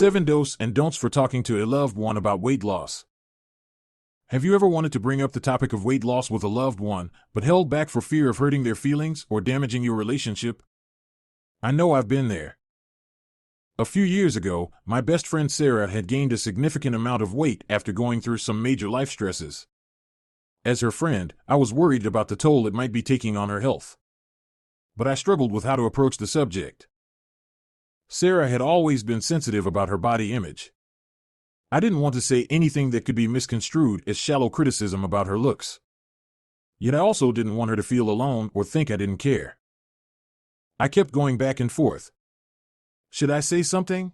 7 Do's and Don'ts for Talking to a Loved One About Weight Loss. Have you ever wanted to bring up the topic of weight loss with a loved one, but held back for fear of hurting their feelings or damaging your relationship? I know I've been there. A few years ago, my best friend Sarah had gained a significant amount of weight after going through some major life stresses. As her friend, I was worried about the toll it might be taking on her health. But I struggled with how to approach the subject. Sarah had always been sensitive about her body image. I didn't want to say anything that could be misconstrued as shallow criticism about her looks. Yet I also didn't want her to feel alone or think I didn't care. I kept going back and forth. Should I say something?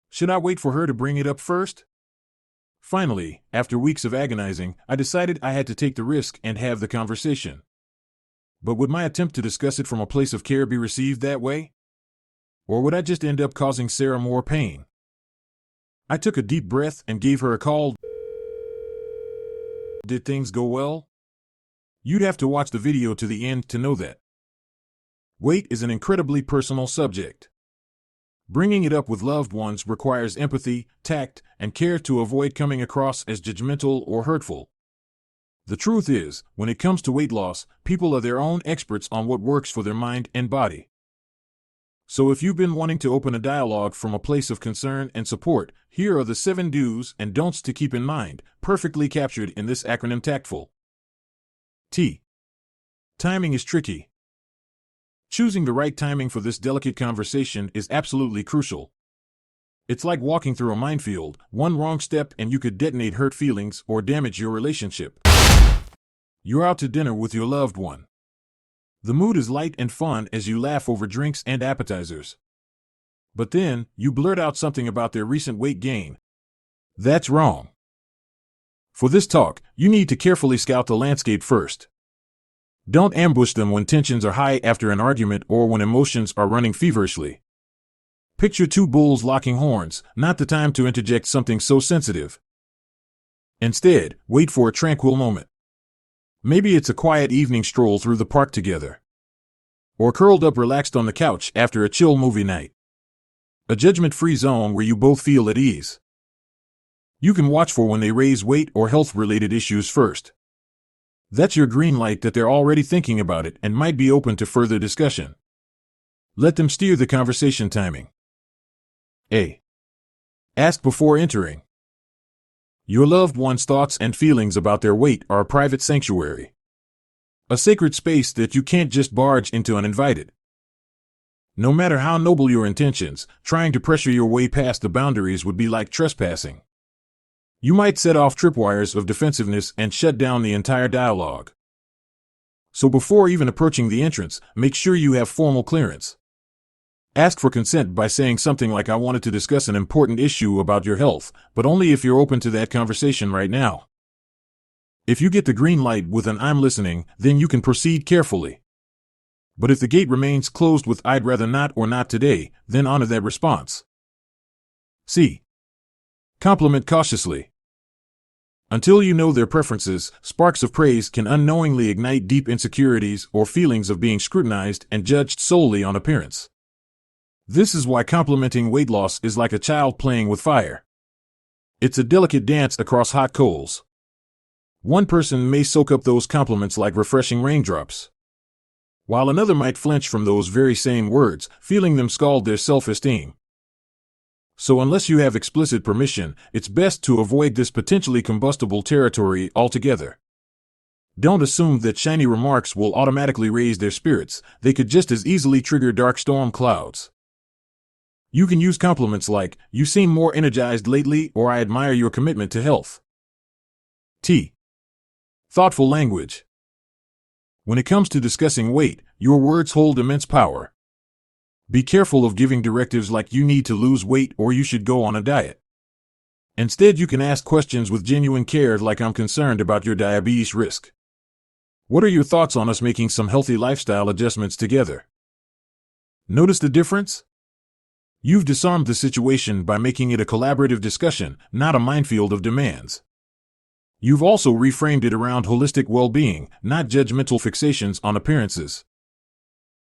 Should I wait for her to bring it up first? Finally, after weeks of agonizing, I decided I had to take the risk and have the conversation. But would my attempt to discuss it from a place of care be received that way? Or would I just end up causing Sarah more pain? I took a deep breath and gave her a call. Did things go well? You'd have to watch the video to the end to know that. Weight is an incredibly personal subject. Bringing it up with loved ones requires empathy, tact, and care to avoid coming across as judgmental or hurtful. The truth is, when it comes to weight loss, people are their own experts on what works for their mind and body. So if you've been wanting to open a dialogue from a place of concern and support, here are the 7 do's and don'ts to keep in mind, perfectly captured in this acronym TACTFUL. T. Timing is tricky. Choosing the right timing for this delicate conversation is absolutely crucial. It's like walking through a minefield. One wrong step and you could detonate hurt feelings or damage your relationship. You're out to dinner with your loved one. The mood is light and fun as you laugh over drinks and appetizers. But then, you blurt out something about their recent weight gain. That's wrong. For this talk, you need to carefully scout the landscape first. Don't ambush them when tensions are high after an argument or when emotions are running feverishly. Picture 2 bulls locking horns, not the time to interject something so sensitive. Instead, wait for a tranquil moment. Maybe it's a quiet evening stroll through the park together. Or curled up relaxed on the couch after a chill movie night. A judgment-free zone where you both feel at ease. You can watch for when they raise weight or health-related issues first. That's your green light that they're already thinking about it and might be open to further discussion. Let them steer the conversation timing. A. Ask before entering. Your loved one's thoughts and feelings about their weight are a private sanctuary. A sacred space that you can't just barge into uninvited. No matter how noble your intentions, trying to pressure your way past the boundaries would be like trespassing. You might set off tripwires of defensiveness and shut down the entire dialogue. So before even approaching the entrance, make sure you have formal clearance. Ask for consent by saying something like, I wanted to discuss an important issue about your health, but only if you're open to that conversation right now. If you get the green light with an I'm listening, then you can proceed carefully. But if the gate remains closed with I'd rather not or not today, then honor that response. C. Compliment cautiously. Until you know their preferences, sparks of praise can unknowingly ignite deep insecurities or feelings of being scrutinized and judged solely on appearance. This is why complimenting weight loss is like a child playing with fire. It's a delicate dance across hot coals. One person may soak up those compliments like refreshing raindrops, while another might flinch from those very same words, feeling them scald their self-esteem. So unless you have explicit permission, it's best to avoid this potentially combustible territory altogether. Don't assume that shiny remarks will automatically raise their spirits. They could just as easily trigger dark storm clouds. You can use compliments like, you seem more energized lately, or I admire your commitment to health. T. Thoughtful language. When it comes to discussing weight, your words hold immense power. Be careful of giving directives like you need to lose weight or you should go on a diet. Instead, you can ask questions with genuine care like, I'm concerned about your diabetes risk. What are your thoughts on us making some healthy lifestyle adjustments together? Notice the difference? You've disarmed the situation by making it a collaborative discussion, not a minefield of demands. You've also reframed it around holistic well-being, not judgmental fixations on appearances.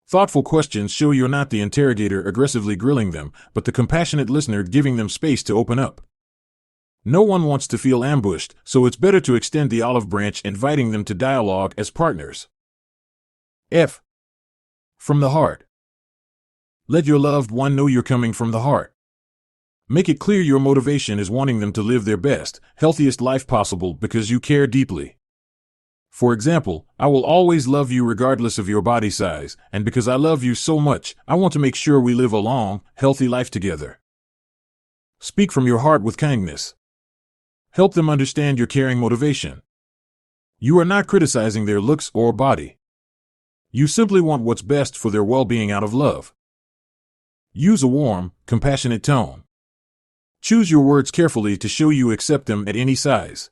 Thoughtful questions show you're not the interrogator aggressively grilling them, but the compassionate listener giving them space to open up. No one wants to feel ambushed, so it's better to extend the olive branch, inviting them to dialogue as partners. F. From the heart. Let your loved one know you're coming from the heart. Make it clear your motivation is wanting them to live their best, healthiest life possible because you care deeply. For example, I will always love you regardless of your body size, and because I love you so much, I want to make sure we live a long, healthy life together. Speak from your heart with kindness. Help them understand your caring motivation. You are not criticizing their looks or body. You simply want what's best for their well-being out of love. Use a warm, compassionate tone. Choose your words carefully to show you accept them at any size.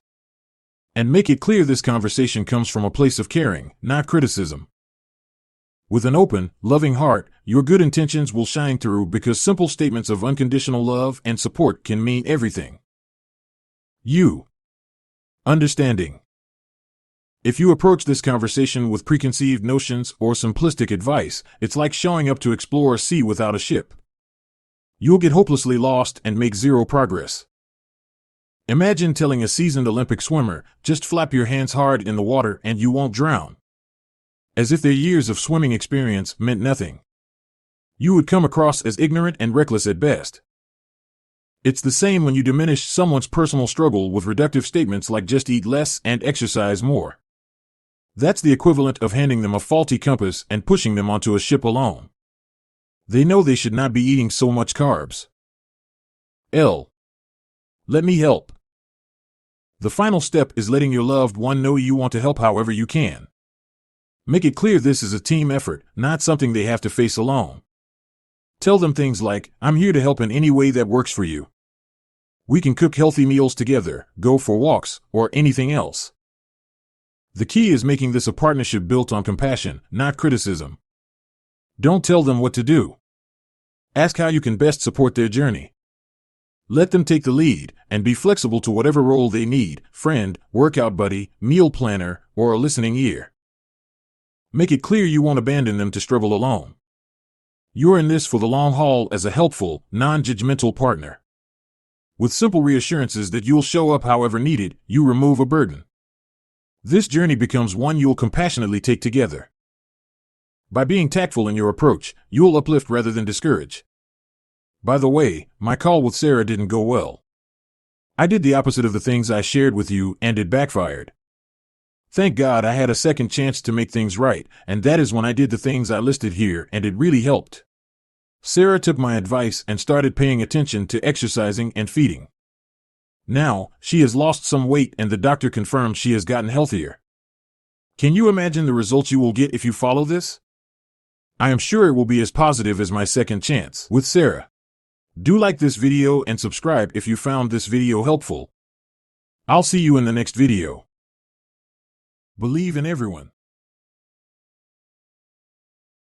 And make it clear this conversation comes from a place of caring, not criticism. With an open, loving heart, your good intentions will shine through because simple statements of unconditional love and support can mean everything. U. Understanding. If you approach this conversation with preconceived notions or simplistic advice, it's like showing up to explore a sea without a ship. You'll get hopelessly lost and make zero progress. Imagine telling a seasoned Olympic swimmer, just flap your hands hard in the water and you won't drown. As if their years of swimming experience meant nothing. You would come across as ignorant and reckless at best. It's the same when you diminish someone's personal struggle with reductive statements like just eat less and exercise more. That's the equivalent of handing them a faulty compass and pushing them onto a ship alone. They know they should not be eating so much carbs. L. Let me help. The final step is letting your loved one know you want to help however you can. Make it clear this is a team effort, not something they have to face alone. Tell them things like, I'm here to help in any way that works for you. We can cook healthy meals together, go for walks, or anything else. The key is making this a partnership built on compassion, not criticism. Don't tell them what to do. Ask how you can best support their journey. Let them take the lead, and be flexible to whatever role they need, friend, workout buddy, meal planner, or a listening ear. Make it clear you won't abandon them to struggle alone. You're in this for the long haul as a helpful, non-judgmental partner. With simple reassurances that you'll show up however needed, you remove a burden. This journey becomes one you'll compassionately take together. By being tactful in your approach, you'll uplift rather than discourage. By the way, my call with Sarah didn't go well. I did the opposite of the things I shared with you, and it backfired. Thank God I had a second chance to make things right, and that is when I did the things I listed here, and it really helped. Sarah took my advice and started paying attention to exercising and feeding. Now, she has lost some weight and the doctor confirmed she has gotten healthier. Can you imagine the results you will get if you follow this? I am sure it will be as positive as my second chance with Sarah. Do like this video and subscribe if you found this video helpful. I'll see you in the next video. Believe in everyone.